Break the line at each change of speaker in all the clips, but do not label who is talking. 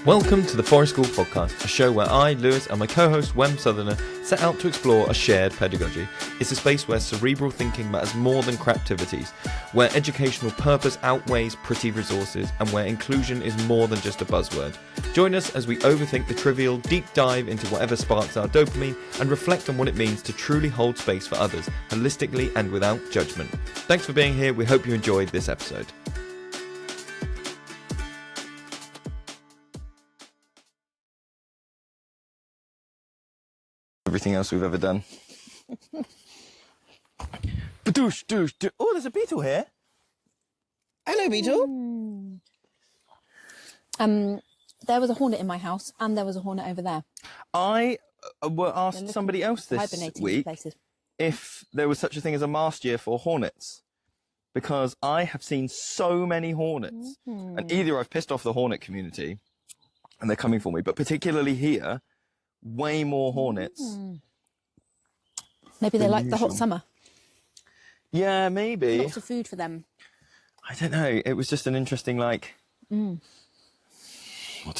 Welcome to the Forest School Podcast, a show where I, Lewis, and my co-host, Wem Southerner, set out to explore a shared pedagogy. It's a space where cerebral thinking matters more than craptivities, where educational purpose outweighs pretty resources, and where inclusion is more than just a buzzword. Join us as we overthink the trivial, deep dive into whatever sparks our dopamine, and reflect on what it means to truly hold space for others, holistically and without judgment. Thanks for being here. We hope you enjoyed this episode. Everything else we've ever done. Oh, there's a beetle here. Hello, beetle.
There was a hornet in my house, and there was a hornet over there.
I asked somebody else this week if there was such a thing as a mast year for hornets, because I have seen so many hornets, and either I've pissed off the hornet community, and they're coming for me, but particularly here, way more hornets.
Maybe they like the hot summer.
Yeah, maybe.
Lots of food for them.
I don't know. It was just an interesting, what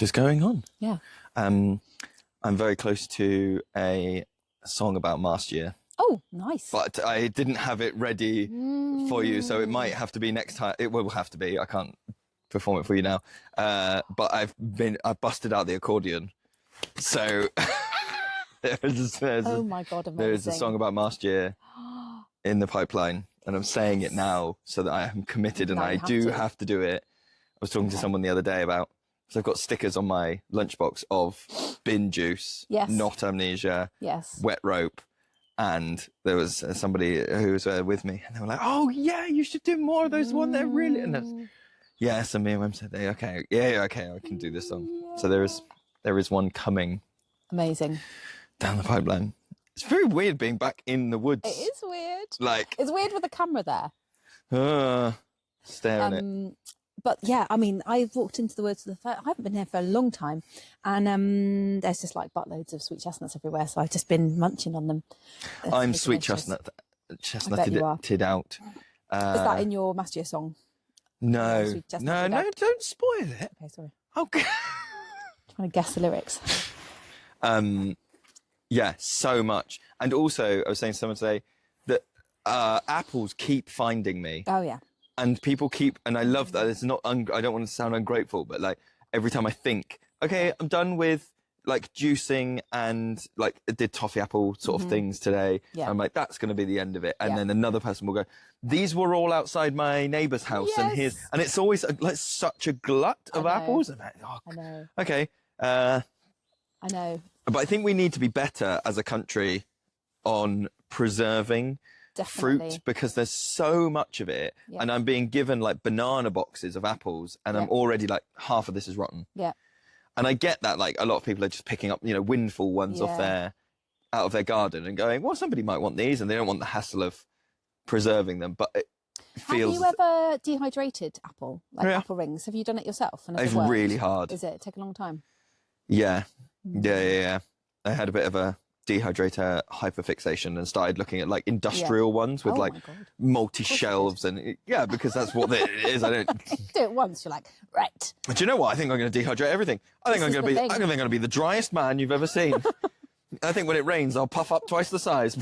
is going on?
Yeah.
I'm very close to a song about mast year.
Oh, nice.
But I didn't have it ready for you, so it might have to be next time. It will have to be. I can't perform it for you now. But I've busted out the accordion. So
oh my God, amazing.
There's a song about mast year in the pipeline, and I'm saying it now so that I am committed, and I do have to do it. I was talking to someone the other day about, so I've got stickers on my lunchbox of bin juice, not amnesia, wet rope, and there was somebody who was with me, and they were like, "Oh yeah, you should do more of those ones. They're really..." And yes, and me and Wem said, "Okay, okay, I can do this song." Yeah. So there is one coming.
Amazing.
Down the pipeline. It's very weird being back in the woods.
It is weird.
It's
weird with the camera there.
Staring it.
But yeah, I mean, I've walked into the woods I haven't been here for a long time, and there's just like buttloads of sweet chestnuts everywhere, so I've just been munching on them.
I'm sweet chestnutted out.
Is that in your Master Year song?
No, don't spoil it.
Okay, sorry.
Okay.
Trying to guess the lyrics.
Yeah, so much. And also, I was saying to someone today that apples keep finding me.
Oh, yeah.
And people keep, and I love that. It's not, I don't want to sound ungrateful, but like every time I think, okay, I'm done with like juicing and like I did toffee apple sort of things today. Yeah. I'm like, that's going to be the end of it. And then another person will go, these were all outside my neighbour's house, and it's always like such a glut of apples. And I know. Okay. I
know.
But I think we need to be better as a country on preserving fruit, because there's so much of it. Yeah. And I'm being given like banana boxes of apples, and I'm already like, half of this is rotten. Yeah. And I get that like a lot of people are just picking up, windfall ones out of their garden and going, well, somebody might want these, and they don't want the hassle of preserving them. But it feels...
Have you ever dehydrated apple, apple rings? Have you done it yourself? And
it's really hard.
Is it take a long time?
Yeah. Yeah. I had a bit of a dehydrator hyperfixation and started looking at like industrial ones with multi-shelves, and because that's what it is. I don't
do it once. You're like, right.
But do you know what? I think I'm going to dehydrate everything. I think I'm going to be the driest man you've ever seen. I think when it rains, I'll puff up twice the size.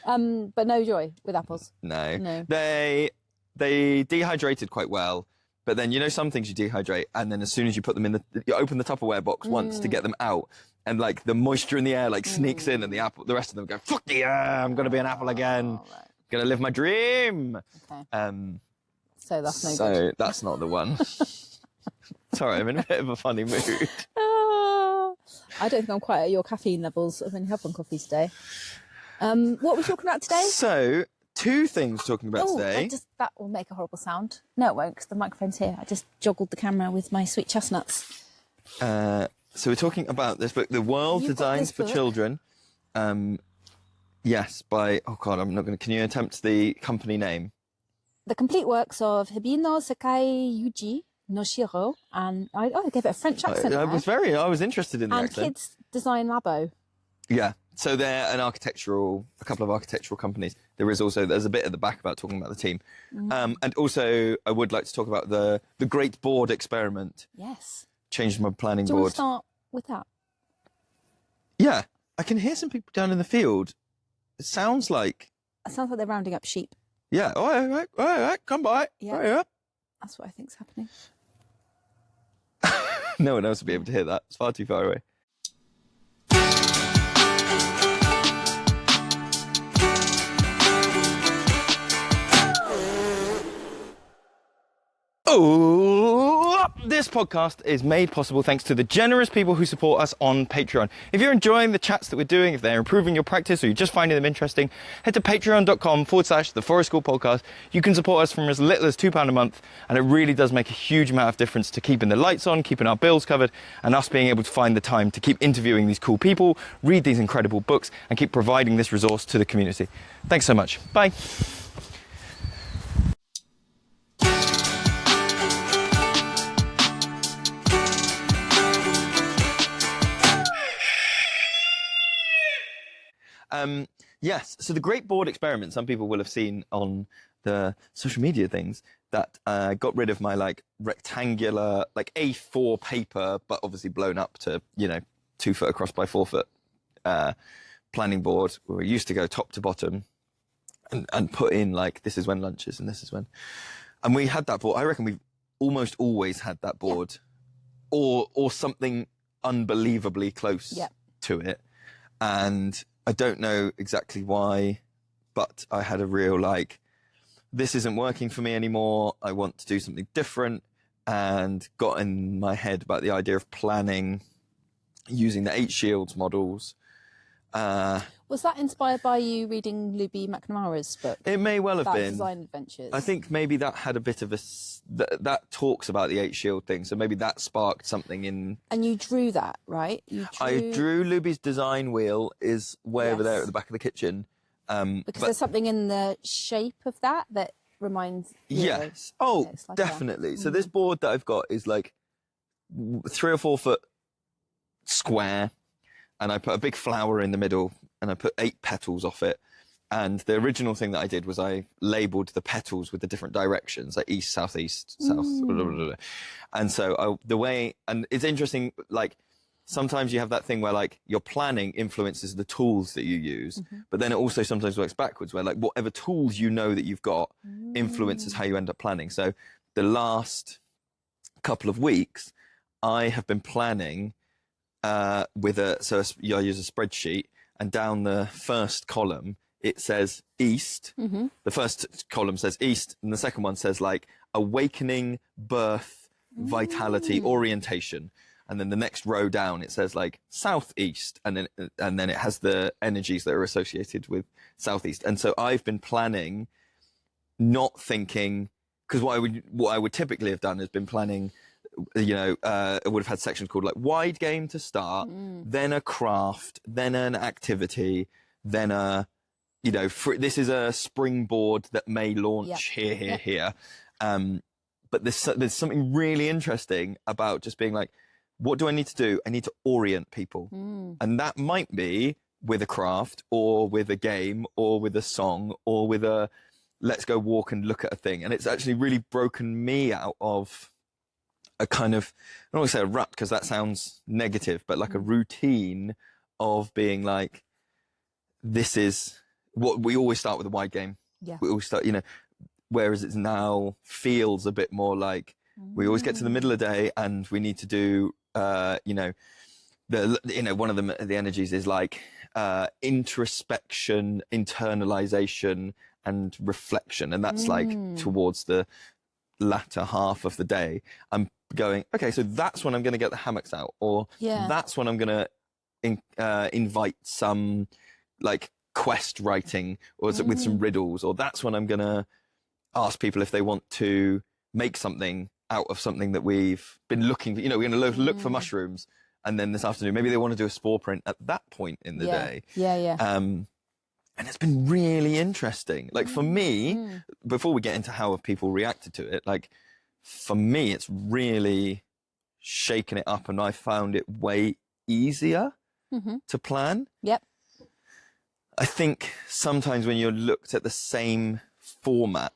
But no joy with apples.
No. They dehydrated quite well. But then, some things you dehydrate, and then as soon as you put them in you open the Tupperware box once to get them out, and like the moisture in the air sneaks in, and the rest of them go, fuck yeah, I'm going to be an apple again. Right. Going to live my dream. Okay.
So that's no good.
So that's not the one. Sorry, I'm in a bit of a funny mood.
I don't think I'm quite at your caffeine levels. I've only had one coffee today. What were we talking about today?
So... two things talking about today.
That will make a horrible sound. No, it won't, because the microphone's here. I just joggled the camera with my sweet chestnuts.
So we're talking about this book, The World Designed for Children. Yes, by, oh God, I'm not going to, can you attempt the company name?
The Complete Works of Hibino Sakai Yuji Noshiro. And I gave it a French accent.
I was interested in the accent.
And Kids Design Labo.
Yeah. So they're a couple of architectural companies. There's a bit at the back about talking about the team. And also I would like to talk about the great board experiment.
Yes.
Changed my planning
Do you
board.
want to start with that?
Yeah, I can hear some people down in the field. It sounds like
they're rounding up sheep.
Yeah, all right, come by.
Yeah.
Hurry up.
That's what I think's happening.
No one else will be able to hear that. It's far too far away. Oh, this podcast is made possible thanks to the generous people who support us on Patreon. If you're enjoying the chats that we're doing, if they're improving your practice or you're just finding them interesting, head to patreon.com/the Forest School Podcast. You can support us from as little as £2 a month, and it really does make a huge amount of difference to keeping the lights on, keeping our bills covered, and us being able to find the time to keep interviewing these cool people, read these incredible books, and keep providing this resource to the community. Thanks so much. Bye. Yes, so the great board experiment, some people will have seen on the social media things, that got rid of my like rectangular, like A4 paper, but obviously blown up to, 2 foot across by 4 foot planning board, where we used to go top to bottom and put in like, this is when lunch is and this is when. And we had that board. I reckon we've almost always had that board, or something unbelievably close to it. And I don't know exactly why, but I had a real this isn't working for me anymore. I want to do something different, and got in my head about the idea of planning using the 8 Shields models.
Was that inspired by you reading Luby McNamara's book?
It may well have been.
Design Adventures.
I think maybe that had a bit of that talks about the 8 Shield thing. So maybe that sparked something in.
And you drew that, right?
I drew Luby's design wheel is way over there at the back of the kitchen.
Because there's something in the shape of that reminds you.
Yes. Oh, definitely. So this board that I've got is like 3 or 4 foot square, and I put a big flower in the middle, and I put 8 petals off it. And the original thing that I did was I labelled the petals with the different directions, like east, south, south. Blah, blah, blah. And so and it's interesting, like sometimes you have that thing where like your planning influences the tools that you use, but then it also sometimes works backwards, where like whatever tools you know that you've got influences how you end up planning. So the last couple of weeks, I have been planning I use a spreadsheet, and down the first column, it says east. The first column says east, and the second one says like awakening, birth, vitality, orientation. And then the next row down, it says like southeast, and then it has the energies that are associated with southeast. And so I've been planning, not thinking, because what I would typically have done is been planning, I would have had sections called like wide game to start, then a craft, then an activity, then this is a springboard that may launch here. But there's something really interesting about just being like, what do I need to do? I need to orient people. And that might be with a craft, or with a game, or with a song, or with a let's go walk and look at a thing. And it's actually really broken me out of a kind of, I don't want to say a rut because that sounds negative, but like a routine of being like, this is what we always start with a wide game. Yeah. We always start, whereas it's now feels a bit more like we always get to the middle of the day and we need to do, one of the energies is like introspection, internalization, and reflection. And that's like towards the latter half of the day. I'm going, okay, so that's when I'm going to get the hammocks out, or that's when I'm going to invite some like quest writing, or with some riddles, or that's when I'm going to ask people if they want to make something out of something that we've been looking for. We're going to look for mushrooms, and then this afternoon maybe they want to do a spore print at that point in the day. And it's been really interesting. Like for me, before we get into how have people reacted to it, like for me, it's really shaken it up, and I found it way easier to plan.
Yep.
I think sometimes when you're looked at the same format,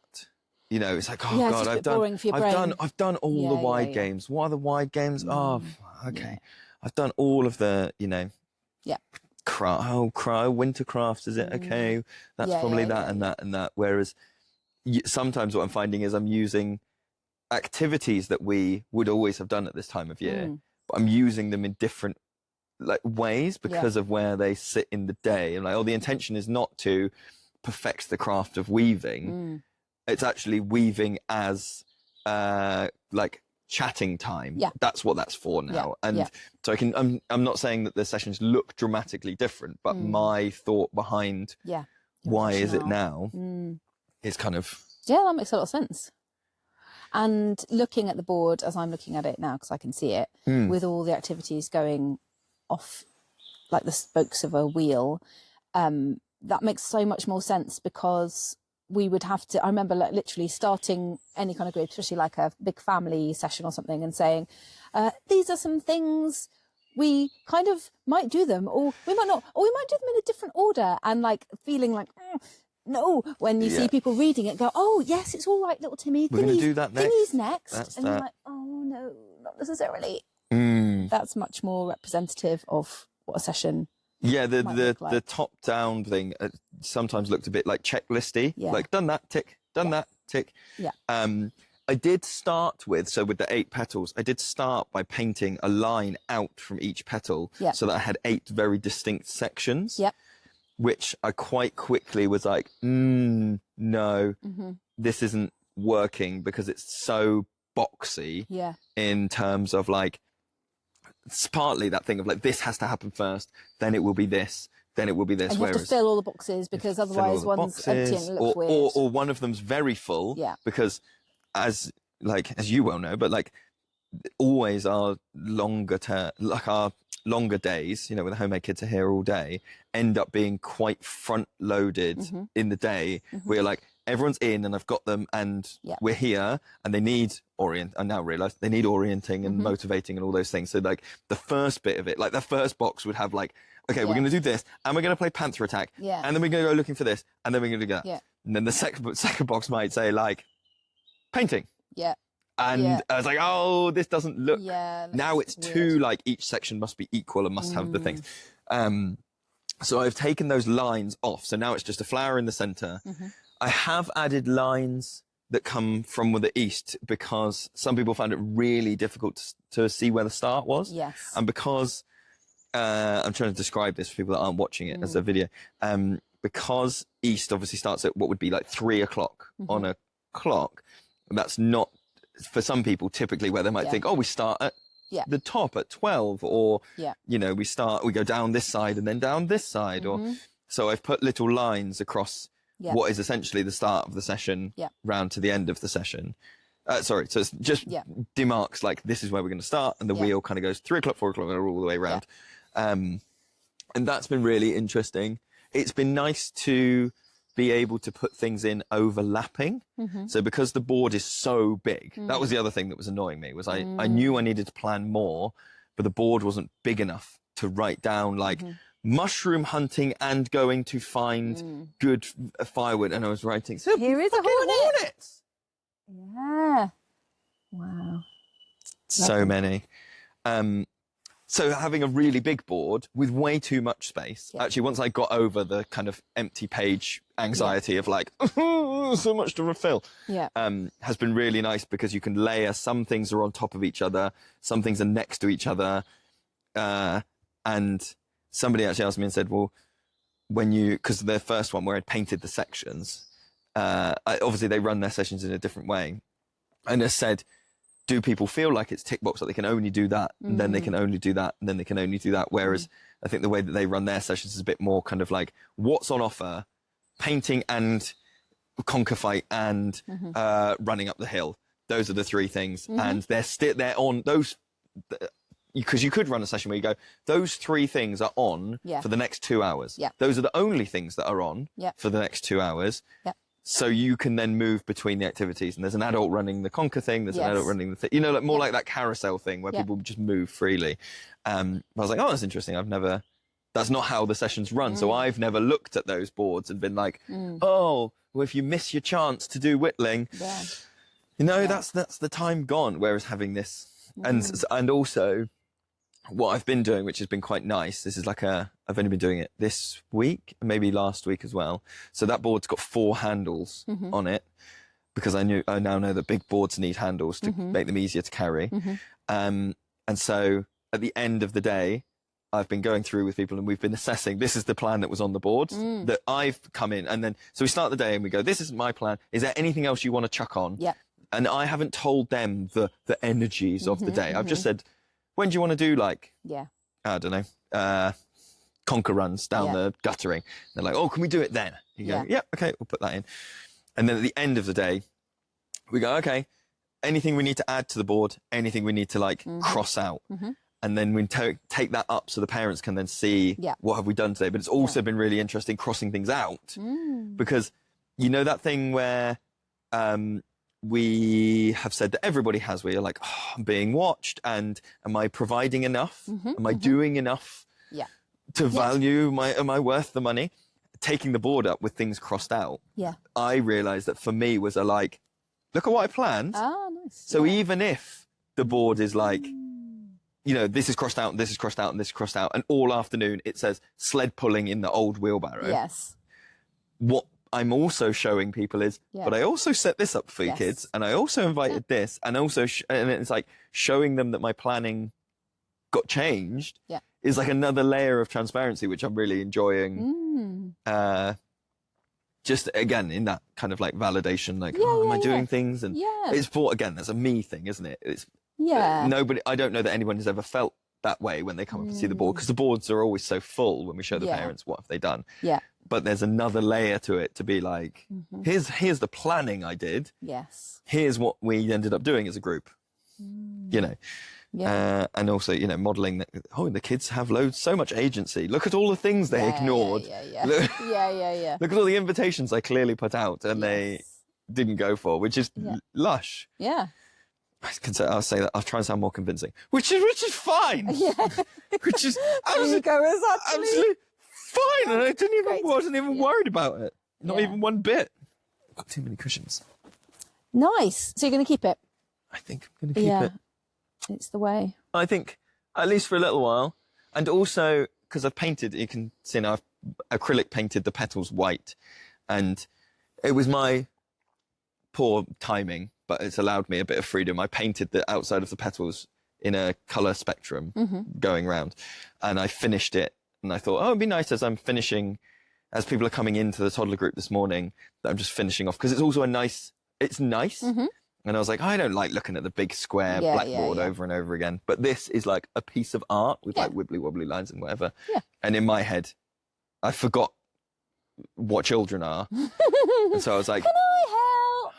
you know, it's like, oh
Yeah,
God,
I've
done all the wide games. What are the wide games? Oh, okay. I've done all of the, you know, winter crafts, is it? Okay. That's probably that and that and that. Whereas sometimes what I'm finding is I'm using activities that we would always have done at this time of year, but I'm using them in different like ways because of where they sit in the day. And like, oh, the intention is not to perfect the craft of weaving. It's actually weaving as like chatting time. That's what that's for now. And so I'm not saying that the sessions look dramatically different, but my thought behind why is it now is kind of
that makes a lot of sense. And looking at the board as I'm looking at it now, because I can see it, with all the activities going off like the spokes of a wheel, that makes so much more sense, because we would have to, I remember like literally starting any kind of group, especially like a big family session or something, and saying, these are some things we kind of might do them, or we might not, or we might do them in a different order, and like feeling like, no, when you see people reading it, go, oh yes, it's all right, little Timmy.
We're going to do that next.
Thingy's next. And you're like, oh no, not necessarily. That's much more representative of what a session
the top-down thing sometimes looked a bit like checklisty. Like, done that, tick, done that, tick. I did start with the 8 petals, I did start by painting a line out from each petal so that I had 8 very distinct sections. Which I quite quickly was like, no, this isn't working, because it's so boxy in terms of like, it's partly that thing of like, this has to happen first, then it will be this, then it will be this.
And you have to fill all the boxes, because otherwise one's empty and it looks weird.
Or one of them's very full, because as you well know, but like always our longer days, you know, when the homemade kids are here all day, end up being quite front loaded in the day. We're like, everyone's in and I've got them and we're here, and they need I now realise they need orienting and motivating and all those things. So like the first bit of it, like the first box would have like, okay, we're going to do this, and we're going to play Panther Attack, and then we're going to go looking for this, and then we're going to do that. And then the second box might say like painting. And I was like, oh, this doesn't look. Now it's weird. Too like each section must be equal and must have the things. So I've taken those lines off. So now it's just a flower in the center. I have added lines that come from the east, because some people found it really difficult to see where the start was. And because I'm trying to describe this for people that aren't watching it as a video, because east obviously starts at what would be like 3 o'clock on a clock. That's not, for some people, typically where they might think, oh, we start at the top at 12, or, you know, we go down this side and then down this side. Or so I've put little lines across what is essentially the start of the session round to the end of the session. So it's just demarks like, this is where we're going to start, and the wheel kind of goes 3 o'clock, 4 o'clock, all the way around. And that's been really interesting. It's been nice to be able to put things in overlapping. So because the board is so big, that was the other thing that was annoying me, was I knew I needed to plan more, but the board wasn't big enough to write down like mushroom hunting and going to find good firewood. And I was writing, so
here is a hornet.
Hornets.
Wow.
So many. So having a really big board with way too much space, actually, once I got over the kind of empty page anxiety of like, so much to refill, has been really nice, because you can layer, some things are on top of each other, some things are next to each other. And somebody actually asked me and said, well, because the first one where I'd painted the sections, obviously they run their sessions in a different way. And I said, do people feel like it's tick box, that they can only do that, and then they can only do that, and then they can only do that? Whereas I think the way that they run their sessions is a bit more kind of like, what's on offer? Painting and conquer fight and running up the hill. Those are the 3 things. And they're on those, because you could run a session where you go, those 3 things are on for the next 2 hours. Those are the only things that are on for the next 2 hours. So you can then move between the activities, and there's an adult running the conquer thing, there's an adult running the you know, like more like that carousel thing where people just move freely. I was like, oh, that's interesting. I've never that's not how the sessions run. So I've never looked at those boards and been like, oh, well, if you miss your chance to do whittling, that's the time gone. Whereas having this, and also what I've been doing, which has been quite nice. This is like I've only been doing it this week, maybe last week as well. So that board's got 4 handles on it, because I now know that big boards need handles to make them easier to carry. And so at the end of the day, I've been going through with people and we've been assessing, this is the plan that was on the board that I've come in. And then, so we start the day and we go, this is my plan. Is there anything else you want to chuck on?
Yeah.
And I haven't told them the energies of the day. I've just said, when do you want to do I don't know, conker runs down the guttering? They're like, oh, can we do it then? You go, yeah, okay, we'll put that in. And then at the end of the day, we go, okay, anything we need to add to the board, anything we need to cross out. And then we take that up so the parents can then see what have we done today. But it's also been really interesting crossing things out because that thing where we have said that everybody has, where you're like, oh, I'm being watched, and am I providing enough? Am I doing enough to value am I worth the money? Taking the board up with things crossed out. Yeah. I realized that for me was look at what I planned.
Oh, nice.
So even if the board is this is crossed out, and this is crossed out, and this is crossed out, and all afternoon it says sled pulling in the old wheelbarrow.
Yes.
What I'm also showing people is, but I also set this up for you kids, and I also invited this, and also, and it's like showing them that my planning got changed is like another layer of transparency, which I'm really enjoying. Just again, in that kind of validation, am I doing things? And it's again, that's a me thing, isn't it? It's, I don't know that anyone has ever felt that way when they come up and see the board, because the boards are always so full when we show the parents what have they done. Yeah. But there's another layer to it to be like, here's the planning I did. Yes. Here's what we ended up doing as a group. Yeah. And also, modeling that, the kids have so much agency. Look at all the things they ignored. Look at all the invitations I clearly put out and they didn't go for, which is lush. Yeah. I'll say that. I'll try and sound more convincing, which is fine. Yeah, which is absolutely fine, and I wasn't even worried about it. Not even one bit. I've got too many cushions.
Nice. So you're going to keep it?
I think I'm going to keep it.
It's the way.
I think at least for a little while, and also because I've painted. You can see now I've acrylic painted the petals white, and it was my poor timing, but it's allowed me a bit of freedom. I painted the outside of the petals in a colour spectrum going round, and I finished it. And I thought, it'd be nice as I'm finishing, as people are coming into the toddler group this morning, that I'm just finishing off, because it's also it's nice. And I was like, I don't like looking at the big square blackboard over and over again. But this is like a piece of art with wibbly wobbly lines and whatever. Yeah. And in my head, I forgot what children are. And so I was like,
can I help?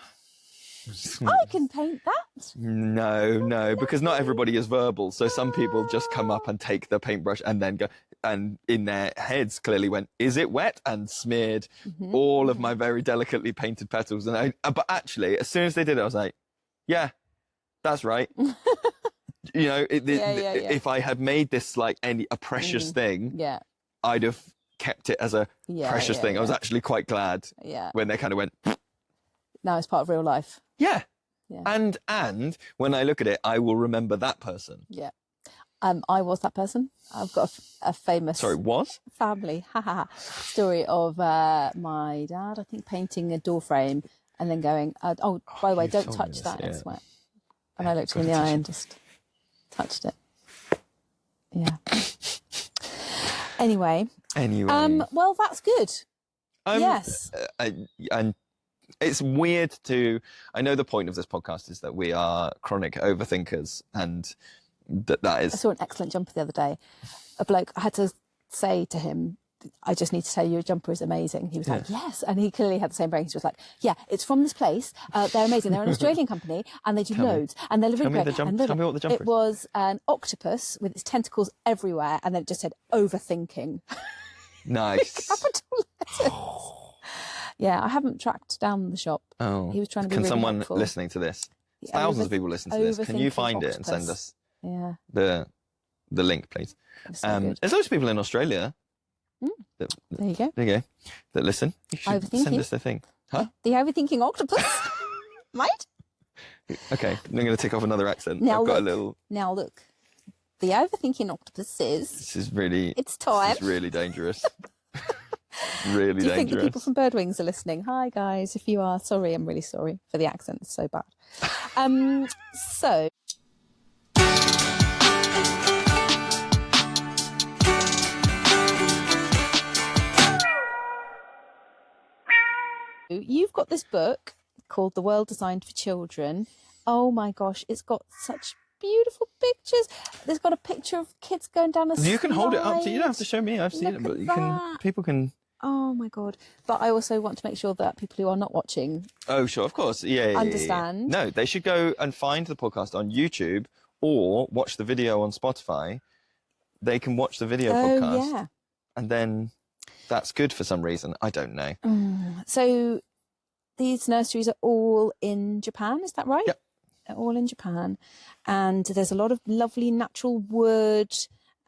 I can paint that.
No, because not everybody is verbal. So some people just come up and take the paintbrush and then go, and in their heads clearly went, is it wet? And smeared all of my very delicately painted petals. And but actually, as soon as they did it, I was like, yeah, that's right. If I had made this a precious thing, I'd have kept it as a precious thing. I was actually quite glad when they kind of went.
Now it's part of real life.
Yeah. And when I look at it, I will remember that person.
Yeah. I was that person. I've got a famous family story of my dad, I think, painting a door frame and then going, by the way, don't touch that, it's wet. And I looked him in the eye and just touched it. Yeah. Anyway. Well, that's good. Yes.
And it's weird I know the point of this podcast is that we are chronic overthinkers, and that is.
I saw an excellent jumper the other day. A bloke, I had to say to him, I just need to tell you, your jumper is amazing. He was like, yes. And he clearly had the same brain. He was like, yeah, it's from this place. They're amazing. They're an Australian company and they do loads. And they're really great.
Tell me what the jumper is.
It was an octopus with its tentacles everywhere. And then it just said overthinking.
Nice.
Capital letters. Yeah, I haven't tracked down the shop.
Oh.
He was trying to be
Can
really
someone
helpful.
listening to this? Thousands of people listen to this. Can you find it and send us the link, please?
So
there's loads of people in Australia
There you go.
There you go. That listen, you should send us their thing. Huh?
The overthinking octopus. Right?
Okay, I'm going to tick off another accent.
Now
I've got
look.
a little...
Now look. The overthinking octopus says...
This is really...
It's time.
This is really dangerous. Really dangerous.
Do you think the people from Birdwings are listening? Hi, guys. If you are, sorry. I'm really sorry for the accent. It's so bad. So... You've got this book called The World Designed for Children. Oh my gosh, it's got such beautiful pictures. There's got a picture of kids going down a slide.
You can hold it up, so you don't have to show me. I've seen it, but you can. People can.
Oh my god! But I also want to make sure that people who are not watching.
Oh sure, of course, yeah.
Understand?
No, they should go and find the podcast on YouTube or watch the video on Spotify. They can watch the video podcast.
Yeah.
And then that's good for some reason. I don't know.
So these nurseries are all in Japan, is that right?
Yep.
They're all in Japan. And there's a lot of lovely natural wood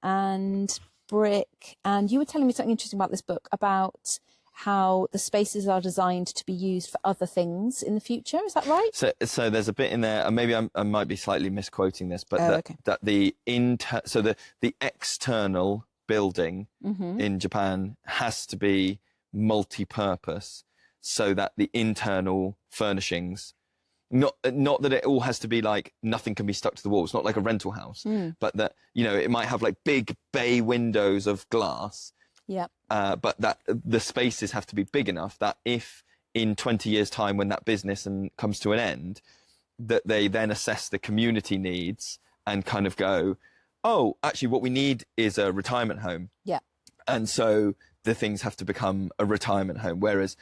and brick. And you were telling me something interesting about this book, about how the spaces are designed to be used for other things in the future. Is that right?
So there's a bit in there, and maybe I might be slightly misquoting this, but that the external building in Japan has to be multi-purpose, so that the internal furnishings, not that it all has to be like nothing can be stuck to the wall. It's not like a rental house, but that, you know, it might have like big bay windows of glass.
Yeah.
But that the spaces have to be big enough that if in 20 years' time, when that business comes to an end, that they then assess the community needs and kind of go, oh, actually, what we need is a retirement home.
Yeah.
And so the things have to become a retirement home. Whereas,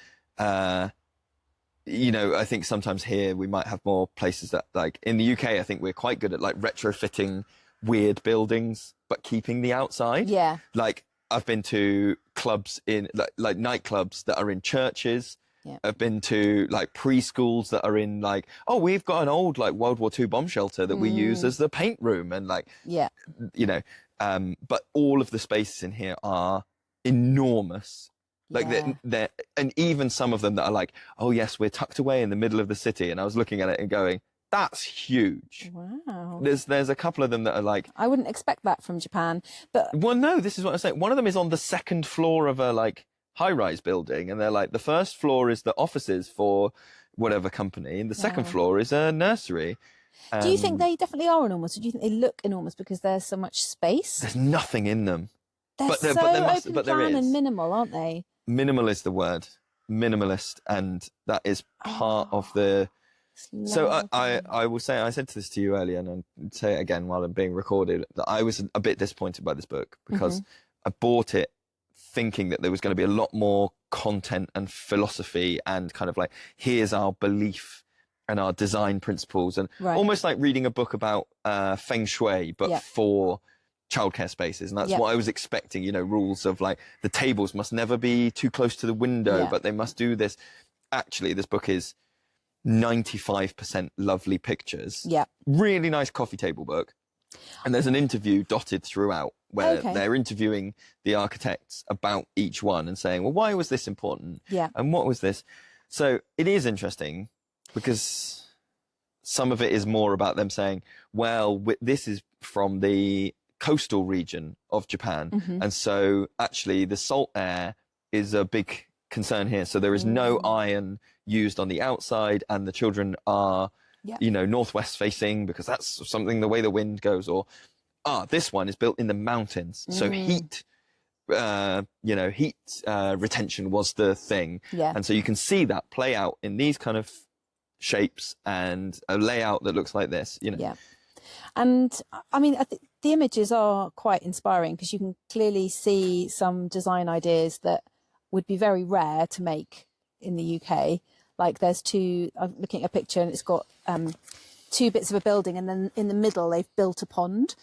you know, I think sometimes here we might have more places that, like in the UK, I think we're quite good at like retrofitting weird buildings, but keeping the outside.
Yeah.
Like I've been to clubs in like nightclubs that are in churches. Yeah. I've been to like preschools that are in like, oh, we've got an old like World War II bomb shelter that we use as the paint room, and like, you know, but all of the spaces in here are enormous. Like they're, and even some of them that are like, oh yes, we're tucked away in the middle of the city. And I was looking at it and going, that's huge.
Wow.
There's a couple of them that are like,
I wouldn't expect that from Japan, but
well, no, this is what I'm saying. One of them is on the second floor of a like high-rise building, and they're like, the first floor is the offices for whatever company, and the second floor is a nursery.
Do you think they definitely are enormous, or do you think they look enormous because there's so much space?
There's nothing in them.
They're open plan and minimal, aren't they?
Minimal is the word. Minimalist, and that is part of the... So I will say, I said this to you earlier, and I'll say it again while I'm being recorded, that I was a bit disappointed by this book because I bought it thinking that there was going to be a lot more content and philosophy and kind of like, here's our belief and our design principles, and almost like reading a book about feng shui, but for childcare spaces. And that's what I was expecting, you know, rules of like the tables must never be too close to the window, but they must do this. Actually, this book is 95% lovely pictures. Yeah. Really nice coffee table book. And there's an interview dotted throughout where they're interviewing the architects about each one and saying, well, why was this important? Yeah. And what was this? So it is interesting because some of it is more about them saying, well, this is from the coastal region of Japan. And so actually the salt air is a big concern here. So there is no iron used on the outside, and the children are, you know, northwest facing because that's something, the way the wind goes. Or, this one is built in the mountains. So heat, you know, heat retention was the thing. Yeah. And so you can see that play out in these kind of shapes and a layout that looks like this, you know. Yeah.
And I mean, the images are quite inspiring because you can clearly see some design ideas that would be very rare to make in the UK. Like there's I'm looking at a picture and it's got two bits of a building, and then in the middle they've built a pond,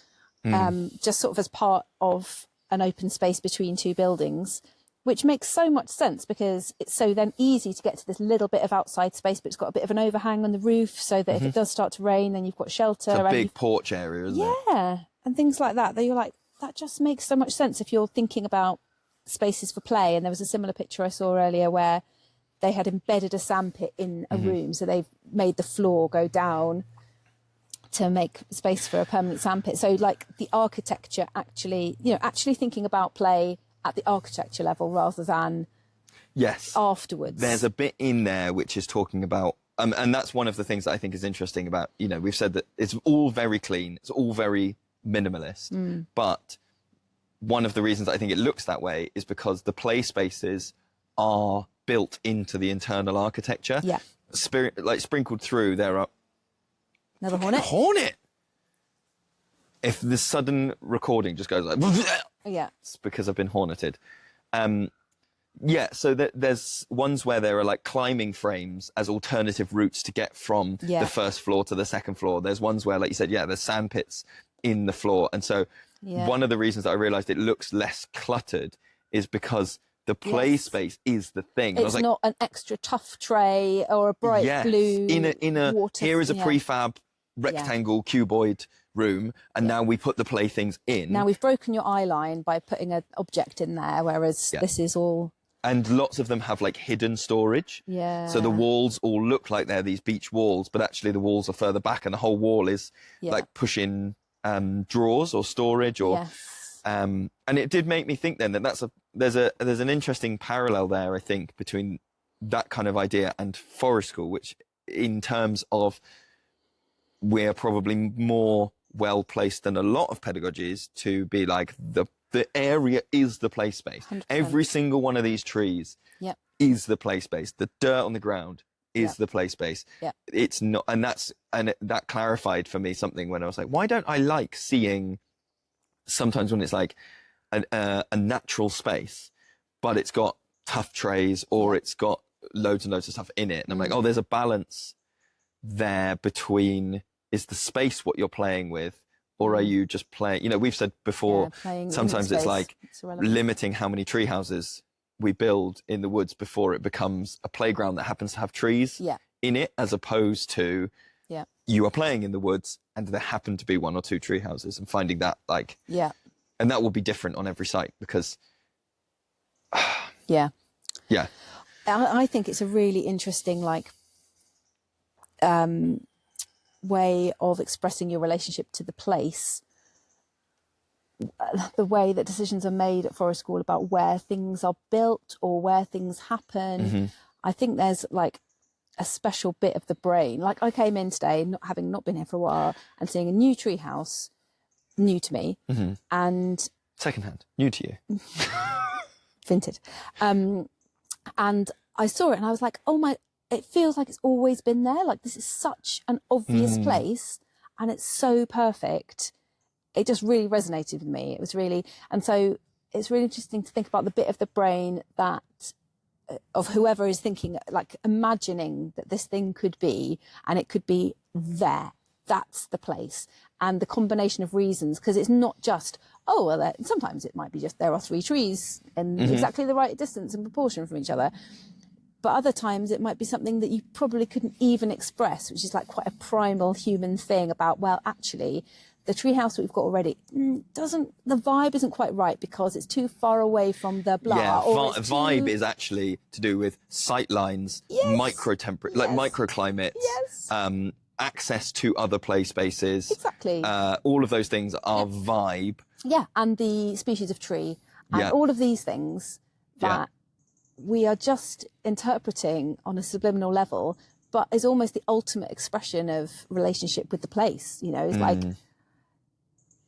just sort of as part of an open space between two buildings, which makes so much sense because it's so then easy to get to this little bit of outside space, but it's got a bit of an overhang on the roof so that if it does start to rain, then you've got shelter.
It's a big porch area, isn't it?
Yeah, and things like that. That you're like, that just makes so much sense if you're thinking about spaces for play. And there was a similar picture I saw earlier where they had embedded a sandpit in a room. So they've made the floor go down to make space for a permanent sandpit. So like the architecture actually, actually thinking about play at the architecture level rather than afterwards.
There's a bit in there which is talking about, and that's one of the things that I think is interesting about, we've said that it's all very clean, it's all very minimalist, but one of the reasons I think it looks that way is because the play spaces are built into the internal architecture.
Yeah.
Sprinkled through, there are...
Another hornet?
Hornet! If the sudden recording just goes like...
Yeah.
It's because I've been horneted. So there's ones where there are like climbing frames as alternative routes to get from the first floor to the second floor. There's ones where, like you said, there's sandpits in the floor. And so one of the reasons that I realised it looks less cluttered is because the play space is the thing.
It's not an extra tough tray or a bright blue
in a
water.
Here is a prefab rectangle cuboid room, and now we put the playthings in.
Now we've broken your eye line by putting an object in there, whereas this is all...
And lots of them have like hidden storage.
Yeah.
So the walls all look like they're these beach walls, but actually the walls are further back and the whole wall is like push-in drawers or storage or... and it did make me think then that there's an interesting parallel there, I think, between that kind of idea and forest school, which in terms of we're probably more well placed than a lot of pedagogies to be like the area is the play space.
100%.
Every single one of these trees is the play space. The dirt on the ground is the play space. It's not, and that clarified for me something when I was like, why don't I like seeing sometimes when it's like a natural space, but it's got tough trays or it's got loads and loads of stuff in it. And I'm like, oh, there's a balance there between, is the space what you're playing with, or are you just playing? We've said before, sometimes it's like limiting how many tree houses we build in the woods before it becomes a playground that happens to have trees in it, as opposed to you are playing in the woods and there happen to be one or two tree houses, and finding that and that will be different on every site because
I think it's a really interesting way of expressing your relationship to the place, the way that decisions are made at forest school about where things are built or where things happen. I think there's like a special bit of the brain. Like I came in today, having not been here for a while, and seeing a new tree house, new to me, and
secondhand, new to you,
vintage. And I saw it and I was like, oh my, it feels like it's always been there. Like this is such an obvious place and it's so perfect. It just really resonated with me. It was really, and so it's really interesting to think about the bit of the brain that of whoever is thinking, like imagining that this thing could be, and it could be there. That's the place. And the combination of reasons, because it's not just, oh, well, sometimes it might be just there are three trees in exactly the right distance and proportion from each other. But other times it might be something that you probably couldn't even express, which is like quite a primal human thing about, well, actually, the treehouse that we've got already the vibe isn't quite right because it's too far away from the blah.
Yeah,
or
vibe is actually to do with sight lines, like microclimates, access to other play spaces.
Exactly.
All of those things are vibe.
Yeah, and the species of tree, and all of these things that we are just interpreting on a subliminal level, but is almost the ultimate expression of relationship with the place. It's like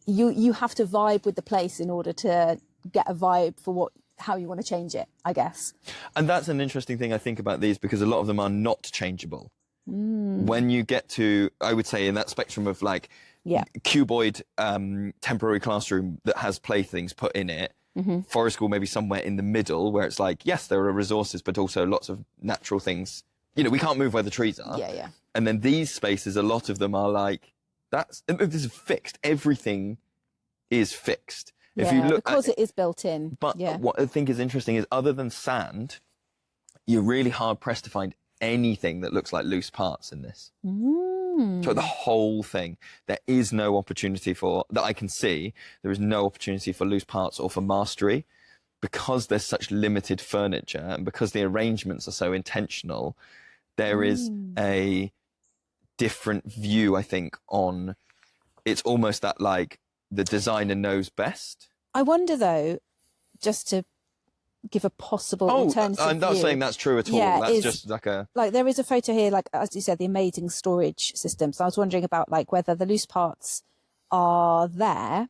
you have to vibe with the place in order to get a vibe for how you want to change it, I guess.
And that's an interesting thing I think about these, because a lot of them are not changeable. When you get to, I would say, in that spectrum of like cuboid temporary classroom that has playthings put in it, forest school maybe somewhere in the middle where it's like, yes, there are resources, but also lots of natural things. We can't move where the trees are. And then these spaces, a lot of them are like, this is fixed. Everything is fixed. If you look
because it is built in.
But what I think is interesting is, other than sand, you're really hard pressed to find anything that looks like loose parts in this. So the whole thing, there is no opportunity for, that I can see, there is no opportunity for loose parts or for mastery. because there's such limited furniture and because the arrangements are so intentional, there is a different view, I think, on, it's almost that like the designer knows best.
I wonder though, just to give a possible alternative
I'm not
view,
saying that's true at all. That's just like a...
Like there is a photo here, like as you said, the amazing storage system. So I was wondering about like whether the loose parts are there.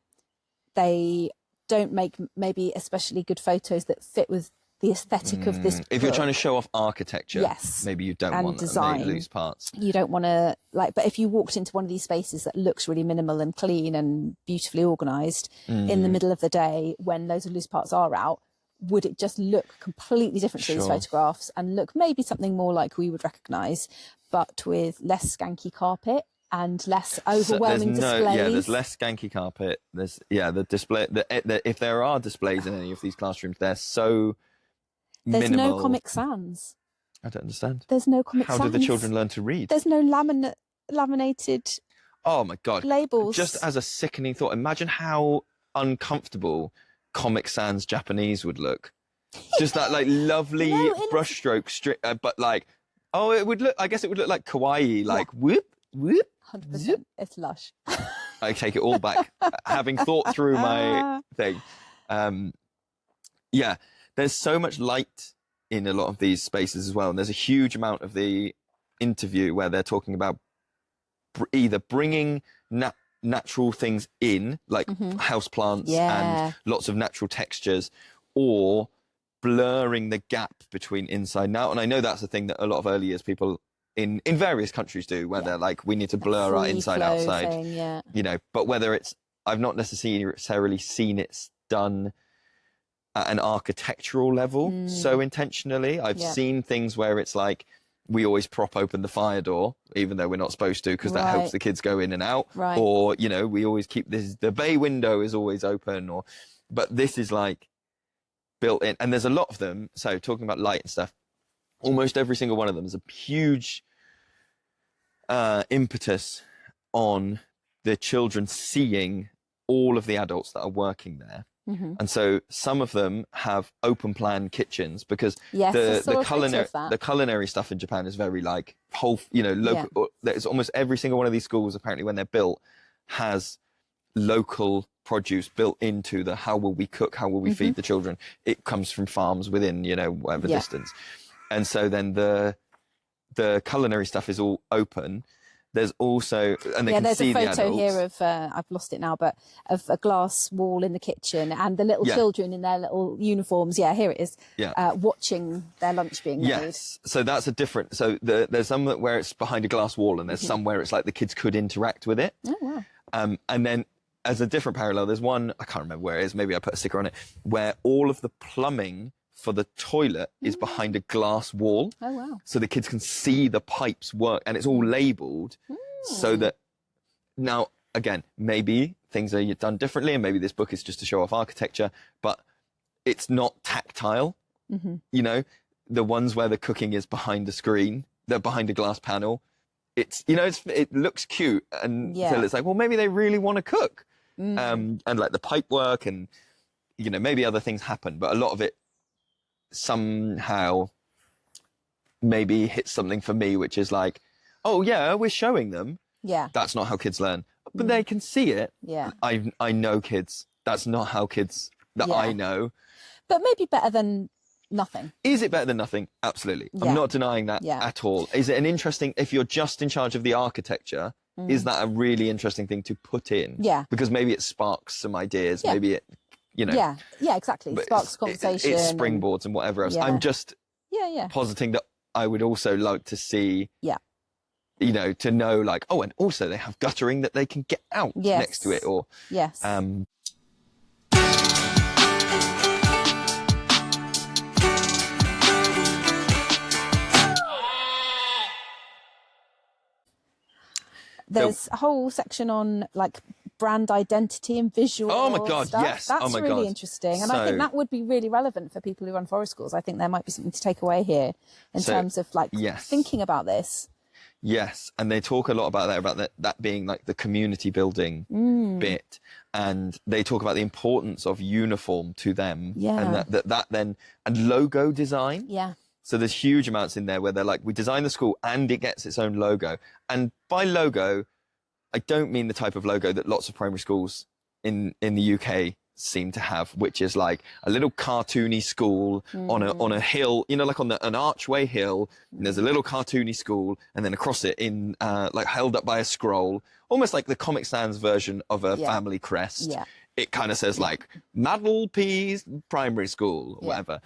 They don't make maybe especially good photos that fit with the aesthetic of this book.
If you're trying to show off architecture,
yes,
maybe you don't
and
want
design,
loose parts.
You don't want to like, but if you walked into one of these spaces that looks really minimal and clean and beautifully organized in the middle of the day when loads of loose parts are out, would it just look completely different to these photographs and look maybe something more like we would recognize, but with less skanky carpet and less overwhelming displays?
Yeah, there's less skanky carpet. There's the display. If there are displays in any of these classrooms, they're so
there's
minimal.
no Comic Sans.
I don't understand.
There's no Comic Sans.
How do the children learn to read?
There's no laminated.
Oh my God!
Labels.
Just as a sickening thought, imagine how uncomfortable Comic Sans Japanese would look. Just that like lovely brushstroke, but like, it would look. I guess it would look like kawaii, like whoop whoop.
100%. It's lush.
I take it all back, having thought through my thing. Yeah, there's so much light in a lot of these spaces as well, and there's a huge amount of the interview where they're talking about either bringing natural things in, like houseplants and lots of natural textures, or blurring the gap between inside and out. And I know that's a thing that a lot of early years people in various countries do, where they're like, we need to blur our inside outside thing, you know, but whether it's, I've not necessarily seen it done at an architectural level so intentionally. I've seen things where it's like, we always prop open the fire door, even though we're not supposed to, because that helps the kids go in and out. Or, you know, we always keep the bay window is always open, but this is like built in, and there's a lot of them. So talking about light and stuff, almost every single one of them is a huge impetus on the children seeing all of the adults that are working there. And so some of them have open plan kitchens, because the culinary stuff in Japan is very like local. There's almost every single one of these schools, apparently, when they're built, has local produce built into the how will we cook, how will we feed the children. It comes from farms within, whatever distance. And so then the culinary stuff is all open. There's also, and they can see the adults. There's a photo here of, I've lost it now, but of a glass wall in the kitchen and the little children in their little uniforms. Yeah, here it is. Watching their lunch being made. Yes, so that's a different, so there's some where it's behind a glass wall, and there's some where it's like the kids could interact with it.
Oh, wow.
And then as a different parallel, there's one, I can't remember where it is, maybe I put a sticker on it, where all of the plumbing for the toilet is behind a glass wall.
Oh, wow.
So the kids can see the pipes work, and it's all labelled so that now, again, maybe things are done differently, and maybe this book is just to show off architecture, but it's not tactile. The ones where the cooking is behind the screen, they're behind a glass panel. It's, it looks cute until it's like, well, maybe they really want to cook. And like the pipe work and, maybe other things happen, but a lot of it somehow maybe hits something for me, which is like, oh yeah, we're showing them. Yeah. That's not how kids learn. But they can see it. Yeah. I know kids. That's not how kids that I know.
But maybe better than nothing.
Is it better than nothing? Absolutely. Yeah. I'm not denying that at all. Is it an interesting, if you're just in charge of the architecture, is that a really interesting thing to put in? Yeah. Because maybe it sparks some ideas. Yeah. Maybe it,
Yeah, exactly. Sparks conversation.
It springboards and whatever else. I'm just positing that I would also like to see, to know like, oh, and also they have guttering that they can get out next to it, or
there's a whole section on like brand identity and visual
Oh my God,
stuff.
yes.
That's really interesting. And I think that would be really relevant for people who run forest schools. I think there might be something to take away here in terms of like thinking about this.
Yes, and they talk a lot about that being like the community building bit, and they talk about the importance of uniform to them, and that then and logo design.
Yeah.
So there's huge amounts in there where they're like, we design the school and it gets its own logo. And by logo, I don't mean the type of logo that lots of primary schools in the UK seem to have, which is like a little cartoony school on a hill, you know, like on an archway hill, and there's a little cartoony school, and then across it in like held up by a scroll, almost like the Comic Sans version of a family crest.
Yeah.
It kind of says like Madel Peas Primary School or whatever.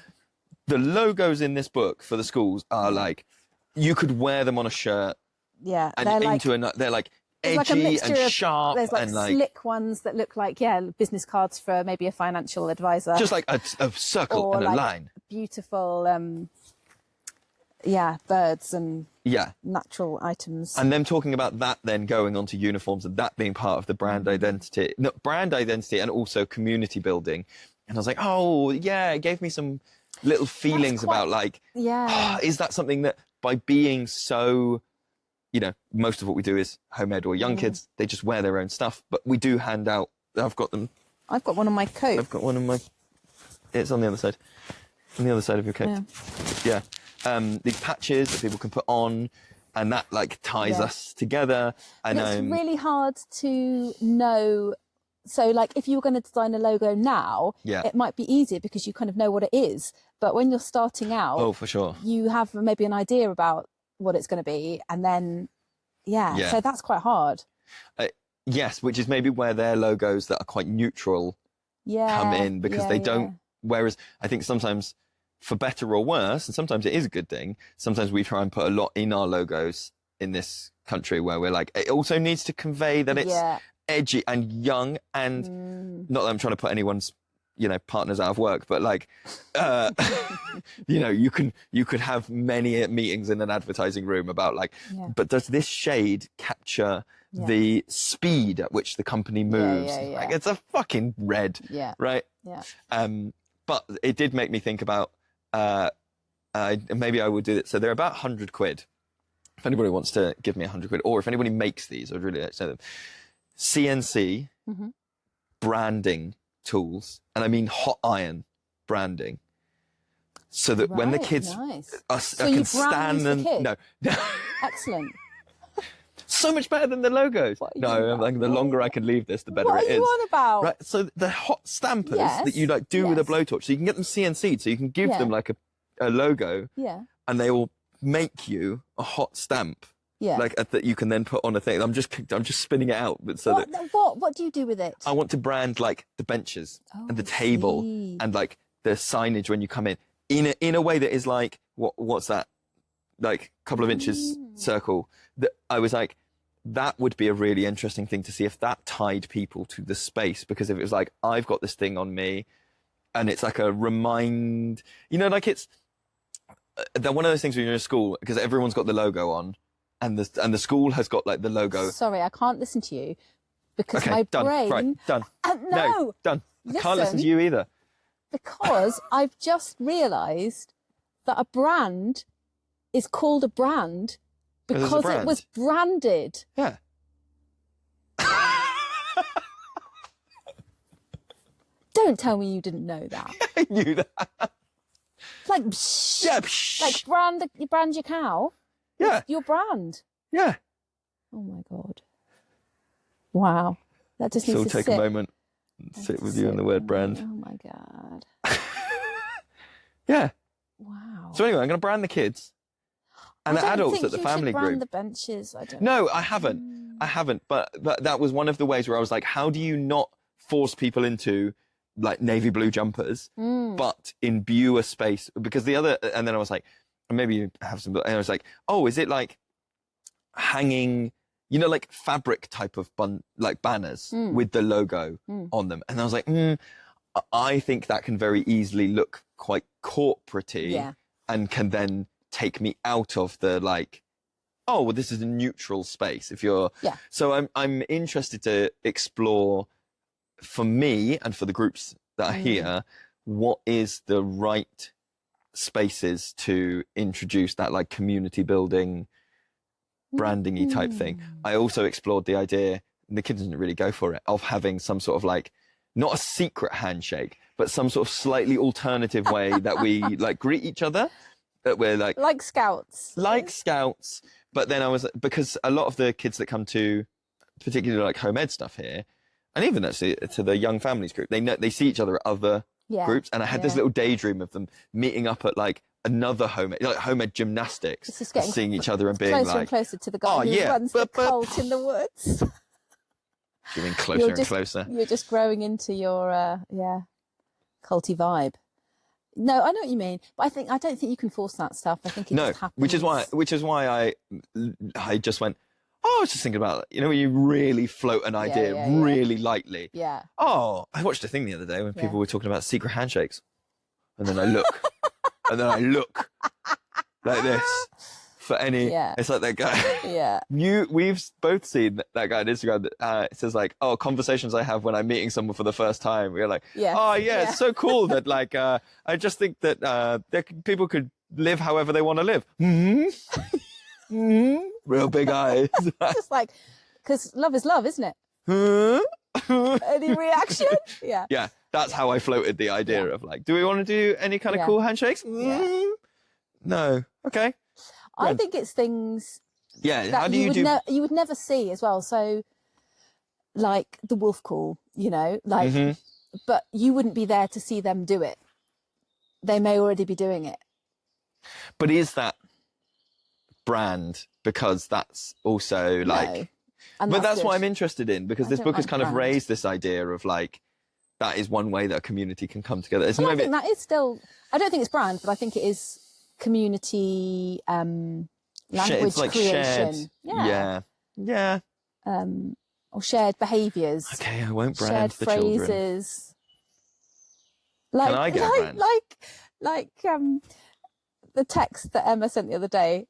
The logos in this book for the schools are like, you could wear them on a shirt.
Yeah.
And they're like edgy and sharp.
There's like
and like
slick ones that look like, business cards for maybe a financial advisor.
Just like a circle
or
and a
like
line.
Beautiful, birds and natural items.
And them talking about that then going on to uniforms and that being part of the brand identity. No, brand identity and also community building. And I was like, oh, yeah, it gave me some little feelings about like, is that something that by being so, you know, most of what we do is homemade or young kids, they just wear their own stuff, but we do hand out, I've got them.
I've got one on my coat.
I've got one on my, it's on the other side. On the other side of your coat. Yeah. These patches that people can put on, and that like ties us together.
And it's really hard to know. So like if you were going to design a logo now, it might be easier because you kind of know what it is. But when you're starting out,
oh, for sure,
you have maybe an idea about what it's going to be. And then, so that's quite hard.
Yes, which is maybe where their logos that are quite neutral come in, because they don't, whereas I think sometimes for better or worse, and sometimes it is a good thing, sometimes we try and put a lot in our logos in this country where we're like, it also needs to convey that it's edgy and young, and not that I'm trying to put anyone's, you know, partners out of work, but like, you know, you could have many meetings in an advertising room about like, but does this shade capture the speed at which the company moves? Like it's a fucking red, right? But it did make me think about, maybe I would do it. So they're about 100 quid. If anybody wants to give me 100 quid, or if anybody makes these, I'd really like to know them. CNC branding tools, and I mean hot iron branding, so that when the kids can stand and no,
excellent,
so much better than the logos. No, like the longer I can leave this, the better it is.
What are you on about?
Right, so the hot stampers that you like do with a blowtorch, so you can get them CNC'd, so you can give them like a logo, and they will make you a hot stamp. Like that you can then put on a thing. I'm just spinning it out, but so
what do you do with it?
I want to brand like the benches and the table and like the signage when you come in a way that is like what's that, like a couple of inches circle. That I was like, that would be a really interesting thing to see if that tied people to the space, because if it was like, I've got this thing on me, and it's like a remind, you know, like it's one of those things when you're in school because everyone's got the logo on. And the school has got like the logo.
Sorry, I can't listen to you because my brain.
Right, done.
No,
done. I can't listen to you either.
Because I've just realised that a brand is called a brand because it was branded.
Yeah.
Don't tell me you didn't know that.
I knew that.
Like, like brand your cow.
Yeah.
Your brand.
Yeah.
Oh my God. Wow. That just needs to
take a moment and sit with you on the word brand.
Oh my God.
Yeah.
Wow.
So anyway, I'm going to brand the kids and the adults at the family group.
Brand the benches. I don't.
No, I haven't. I haven't. But that was one of the ways where I was like, how do you not force people into like navy blue jumpers, but imbue a space? Because the other, and then I was like, maybe you have some, and I was like, oh, is it like hanging, you know, like fabric type of like banners with the logo on them? And I was like, I think that can very easily look quite corporate-y and can then take me out of the like, oh, well, this is a neutral space. If you're, so I'm interested to explore, for me and for the groups that are here, what is the right spaces to introduce that like community building branding-y type thing. I also explored the idea, and the kids didn't really go for it, of having some sort of like, not a secret handshake, but some sort of slightly alternative way that we like greet each other, that we're
like scouts.
Like scouts. But then because a lot of the kids that come to particularly like home ed stuff here, and even actually to the young families group, they see each other at other groups. And I had this little daydream of them meeting up at like another home ed gymnastics, seeing each other and being
closer and closer to the guy who runs the cult in the woods.
You mean closer and closer?
You're just growing into your culty vibe. No, I know what you mean, but I don't think you can force that stuff. I think it just happens.
which is why I just went, I was just thinking about, when you really float an idea really lightly.
Yeah.
Oh, I watched a thing the other day when people were talking about secret handshakes. And then I look, like this for any, it's like that guy.
Yeah.
We've both seen that guy on Instagram that it says like, oh, conversations I have when I'm meeting someone for the first time. We're like, it's so cool that like, I just think that people could live however they want to live. Real big eyes.
Just like, because love is love, isn't it? Any reaction? Yeah.
Yeah, that's how I floated the idea of like, do we want to do any kind of cool handshakes? No. Okay.
I think it's things
that
how do you would never see as well. So like the wolf call, like, but you wouldn't be there to see them do it. They may already be doing it.
But is that brand? Because that's also like, but that's what I'm interested in, because this book has kind of raised this idea of like, that is one way that a community can come together.
I think that is still, I don't think it's brand, but I think it is community language
like
creation.
Yeah.
Or shared behaviours.
Okay, I won't brand
shared
the
phrases.
Children. Can I get a brand?
Like the text that Emma sent the other day.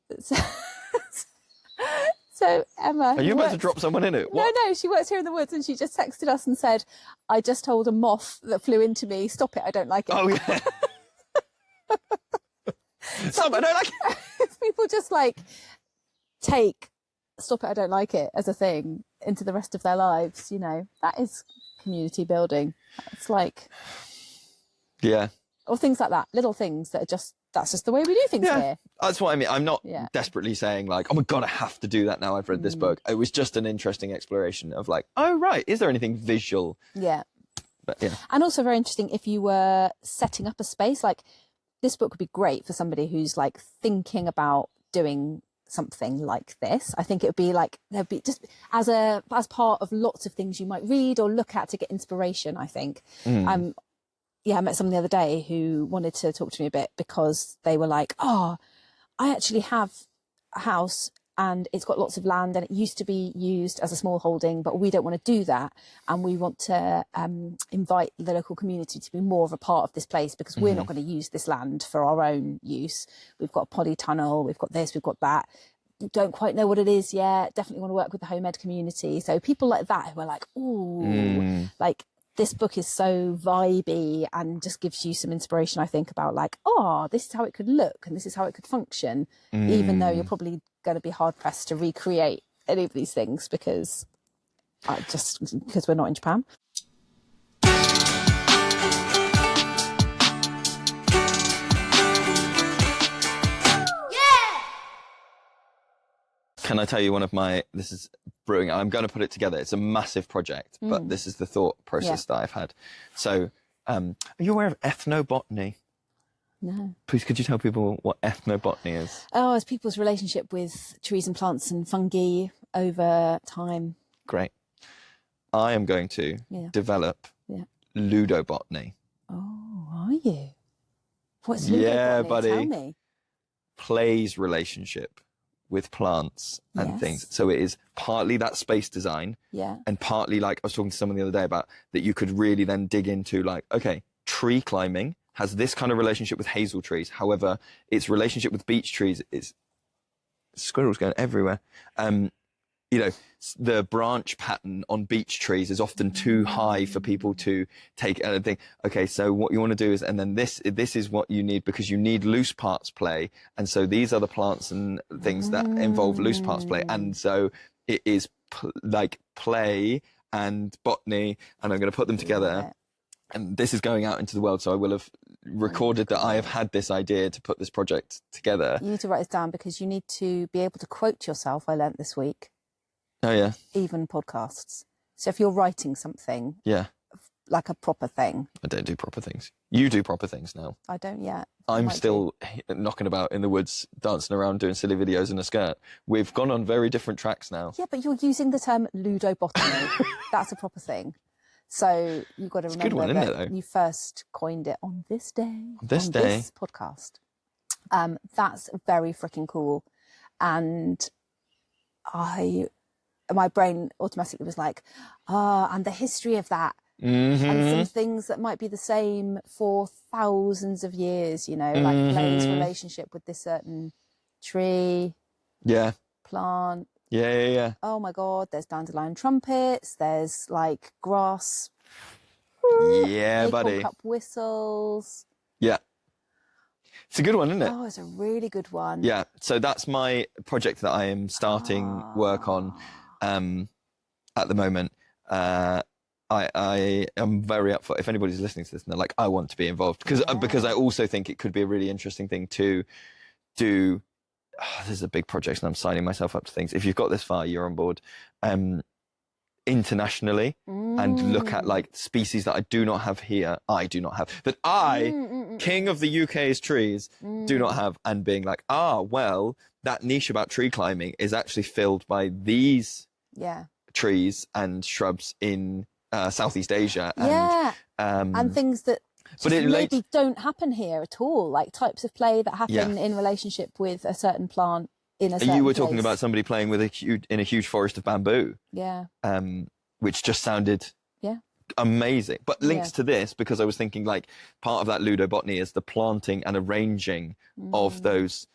So Emma,
are you about to drop someone in it? What?
No, she works here in the woods, and she just texted us and said, "I just told a moth that flew into me, stop it, I don't like it."
Oh yeah. Stop it, I don't like it.
People just like take "stop it, I don't like it" as a thing into the rest of their lives. That is community building. It's like, or things like that, little things that are that's just the way we do things here.
That's what I mean. I'm not desperately saying like, oh my God, I have to do that now I've read this book. It was just an interesting exploration of like, oh, right, is there anything visual?
Yeah.
But,
and also very interesting if you were setting up a space, like this book would be great for somebody who's like thinking about doing something like this. I think it would be like, there'd be just as part of lots of things you might read or look at to get inspiration, I think. I met someone the other day who wanted to talk to me a bit because they were like, oh, I actually have a house and it's got lots of land and it used to be used as a small holding, but we don't want to do that. And we want to invite the local community to be more of a part of this place because we're not going to use this land for our own use. We've got a polytunnel, we've got this, we've got that. Don't quite know what it is yet. Definitely want to work with the home ed community. So people like that who are like, ooh, like, this book is so vibey and just gives you some inspiration, I think, about like, oh, this is how it could look and this is how it could function, even though you're probably going to be hard pressed to recreate any of these things because we're not in Japan.
Can I tell you this is brewing, I'm going to put it together. It's a massive project, but this is the thought process that I've had. So, are you aware of ethnobotany?
No.
Please, could you tell people what ethnobotany is?
Oh, it's people's relationship with trees and plants and fungi over time.
Great. I am going to develop Ludo Botany.
Oh, are you? What's Ludo Botany?
Buddy.
Tell me.
Play's relationship with plants and things. So it is partly that space design and partly like I was talking to someone the other day about that you could really then dig into like, okay, tree climbing has this kind of relationship with hazel trees. However, its relationship with beech trees is squirrels going everywhere. the branch pattern on beech trees is often too high for people to take and think, okay, so what you want to do is, and then this is what you need, because you need loose parts play. And so these are the plants and things that involve loose parts play. And so it is like play and botany, and I'm going to put them together. And this is going out into the world, so I will have recorded that I have had this idea to put this project together.
You need to write this down, because you need to be able to quote yourself, I learnt this week.
Oh, yeah.
Even podcasts. So if you're writing something, like a proper thing.
I don't do proper things. You do proper things now.
I don't yet.
I'm still knocking about in the woods, dancing around, doing silly videos in a skirt. We've gone on very different tracks now.
Yeah, but you're using the term Ludo Botany. That's a proper thing. So you've got to remember that you first coined it on this day. On this podcast. That's very freaking cool. And my brain automatically was like, and the history of that. And some things that might be the same for thousands of years, like Play's relationship with this certain tree.
Yeah.
Plant.
Yeah.
Oh my God, there's dandelion trumpets, there's like grass.
Yeah, buddy.
Cup whistles.
Yeah. It's a good one, isn't it?
Oh, it's a really good one.
Yeah. So that's my project that I am starting work on at the moment. I am very up for, if anybody's listening to this and they're like, I want to be involved, because I also think it could be a really interesting thing to do. This is a big project and I'm signing myself up to things. If you've got this far, you're on board. Internationally, and look at like species that I do not have here, king of the UK's trees, do not have, and being like, well, that niche about tree climbing is actually filled by these trees and shrubs in Southeast Asia.
And things that maybe don't happen here at all, like types of play that happen in relationship with a certain plant in a certain
You were
place.
talking about somebody playing with in a huge forest of bamboo.
Yeah.
Which just sounded amazing. But links to this, because I was thinking like part of that Ludo Botany is the planting and arranging of those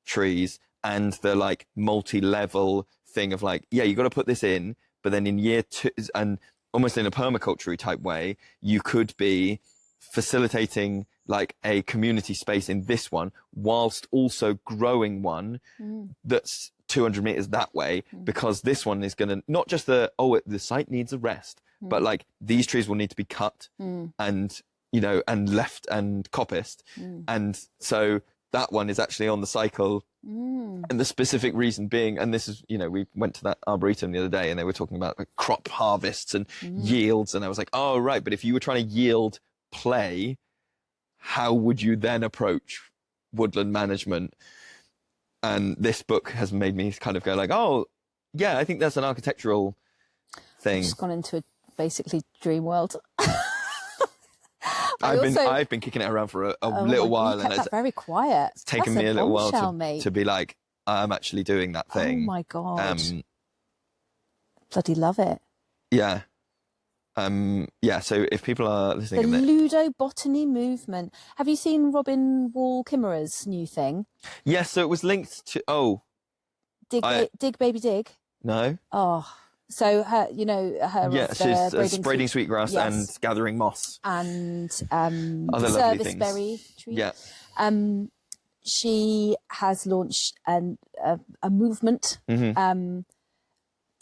trees, and the like multi-level thing of like, you got to put this in, but then in year 2, and almost in a permaculture type way, you could be facilitating like a community space in this one, whilst also growing one that's 200 meters that way, because this one is going to not just the site needs a rest, but like these trees will need to be cut and and left and coppiced, and so that one is actually on the cycle. And the specific reason being, and this is, we went to that arboretum the other day and they were talking about like crop harvests and yields, and I was like, oh right, but if you were trying to yield play, how would you then approach woodland management? And this book has made me kind of go like, oh yeah, I think that's an architectural thing.
I've just gone into a basically dream world.
I've been kicking it around for a little while, and it's
very quiet.
It's taken me a little while to be like, I'm actually doing that thing.
Oh my God. Bloody love it.
Yeah. So if people are listening,
the Ludo Botany movement. Have you seen Robin Wall Kimmerer's new thing?
Yes. So it was linked to
Dig Baby Dig.
No.
Oh, so her, her.
She's braiding sweetgrass and gathering moss
and
other lovely things.
Serviceberry tree.
Yeah.
She has launched a movement in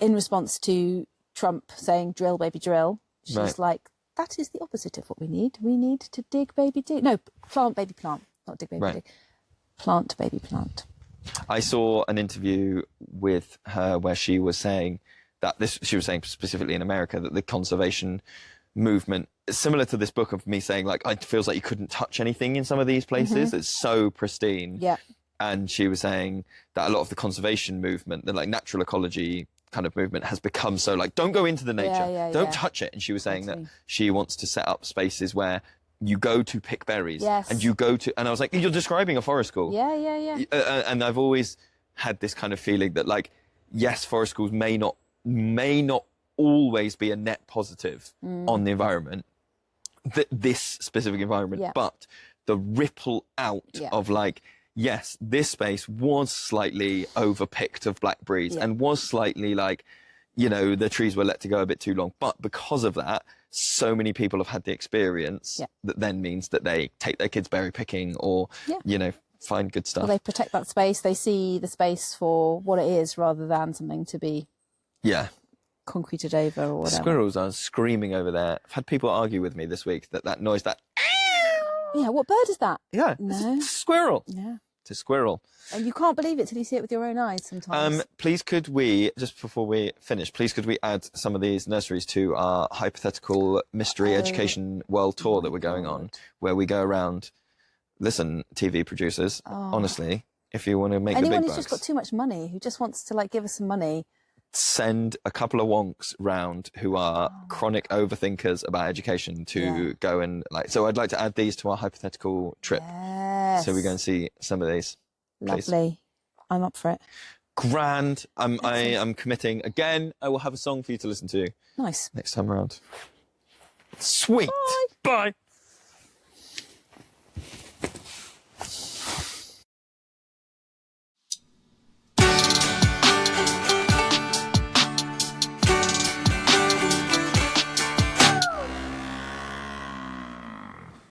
response to Trump saying drill baby drill. She's like, that is the opposite of what we need. We need to dig baby dig. No, plant baby plant, not dig baby dig. Plant baby plant.
I saw an interview with her where she was saying that she was saying specifically in America that the conservation movement is similar to this book of me saying like, it feels like you couldn't touch anything in some of these places. It's so pristine.
Yeah.
And she was saying that a lot of the conservation movement, the like natural ecology kind of movement, has become so like, don't go into the nature, don't touch it. And she was saying that she wants to set up spaces where you go to pick berries and you go to, and I was like, you're describing a forest school.
Yeah.
And I've always had this kind of feeling that like, yes, forest schools may not always be a net positive on the environment, this specific environment, but the ripple out of like, yes, this space was slightly overpicked of blackberries and was slightly like, you know, the trees were let to go a bit too long. But because of that, so many people have had the experience that then means that they take their kids berry picking or, you know, find good stuff.
Well, they protect that space. They see the space for what it is rather than something to be concreted over or whatever.
Squirrels are screaming over there. I've had people argue with me this week that noise, that...
Yeah, what bird is that?
Yeah,
no.
It's a squirrel.
Yeah.
It's a squirrel.
And you can't believe it till you see it with your own eyes sometimes.
Please could we, just before we finish, please could we add some of these nurseries to our hypothetical mystery education world tour that we're going on, where we go around... Listen, TV producers, honestly, if you want to make the big bucks...
Anyone who's just got too much money, who just wants to, like, give us some money...
Send a couple of wonks round who are chronic overthinkers about education to go and, like... So I'd like to add these to our hypothetical trip.
Yes.
So we go and see some of these.
Lovely. Please. I'm up for it.
Grand. I am committing. Again, I will have a song for you to listen to.
Nice.
Next time around. Sweet.
Bye.
Bye.